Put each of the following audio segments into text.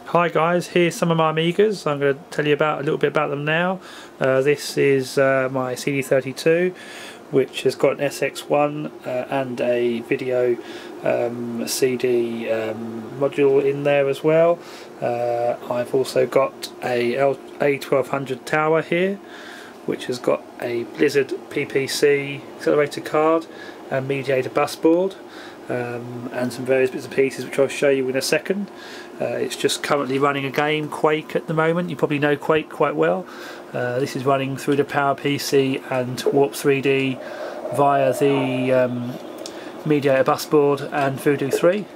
Hi guys, here's some of my Amigas. I'm going to tell you a little bit about them now. This is my CD32, which has got an SX1 and a video CD module in there as well. I've also got a A1200 tower here, which has got a Blizzard PPC accelerator card and Mediator bus board, and some various bits and pieces which I'll show you in a second. It's just currently running a game, Quake, at the moment. You probably know Quake quite well. This is running through the PowerPC and Warp 3D via the Mediator bus board and Voodoo 3.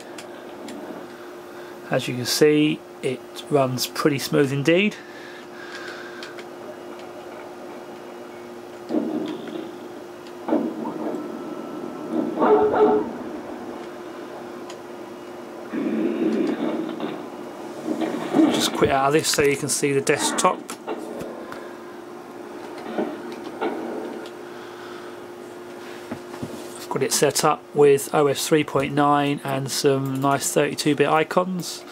As you can see, it runs pretty smooth indeed. Just quit out of this so you can see the desktop. I've got it set up with OS 3.9 and some nice 32-bit icons,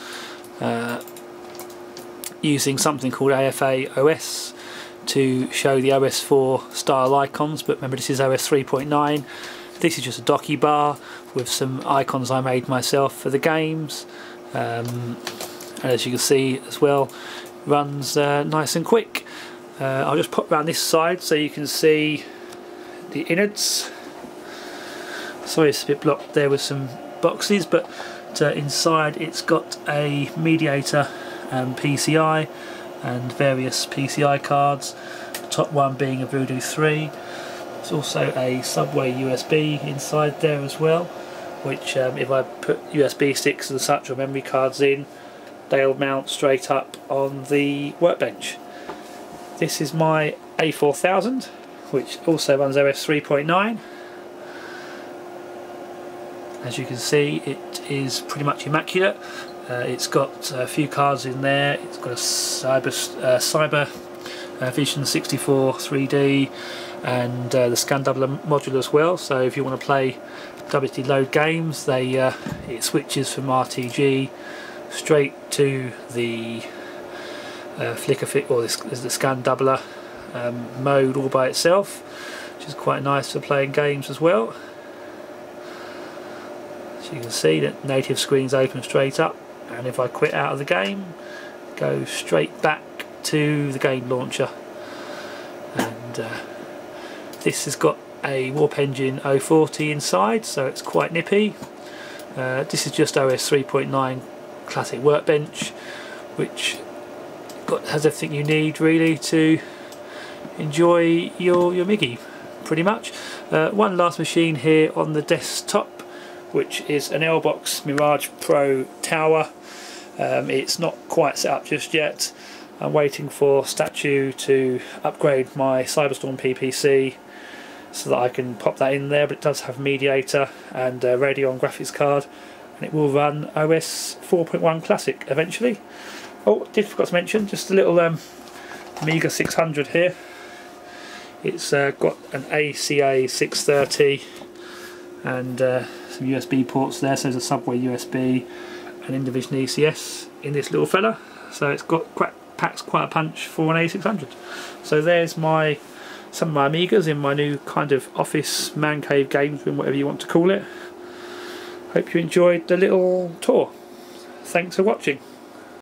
using something called AFA OS to show the OS 4 style icons, but remember this is OS 3.9. This is just a docky bar with some icons I made myself for the games. And as you can see as well, runs nice and quick. I'll just pop around this side so you can see the innards. Sorry it's a bit blocked there with some boxes, but inside it's got a Mediator PCI and various PCI cards, the top one being a Voodoo 3. There's also a subway USB inside there as well, which if I put USB sticks and such or memory cards in, they'll mount straight up on the workbench. This is my A4000, which also runs OS 3.9. As you can see, it is pretty much immaculate. It's got a few cards in there. It's got a Cyber Vision 64 3D and the Scan Doubler module as well. So if you want to play WSD load games, it switches from RTG straight to the flicker fit, or the Scan Doubler mode all by itself, which is quite nice for playing games as well. So you can see that native screens open straight up, and if I quit out of the game, go straight back to the game launcher. And this has got a WaprEngine 040 inside, so it's quite nippy. This is just OS 3.9 classic workbench, which has everything you need really to enjoy your MIGI, pretty much. One last machine here on the desktop, which is an L-Box Mirage Pro Tower. It's not quite set up just yet. I'm waiting for Stachu to upgrade my Cyberstorm PPC so that I can pop that in there, but it does have Mediator and Radeon graphics card, and it will run OS 4.1 Classic eventually. Oh, forgot to mention, just a little Amiga 600 here. It's got an ACA 630 and some USB ports there, so there's a subway USB and Indivision ECS in this little fella, so it's packs quite a punch for an A600. So there's some of my Amigas in my new kind of office man cave games room, whatever you want to call it. Hope you enjoyed the little tour. Thanks for watching.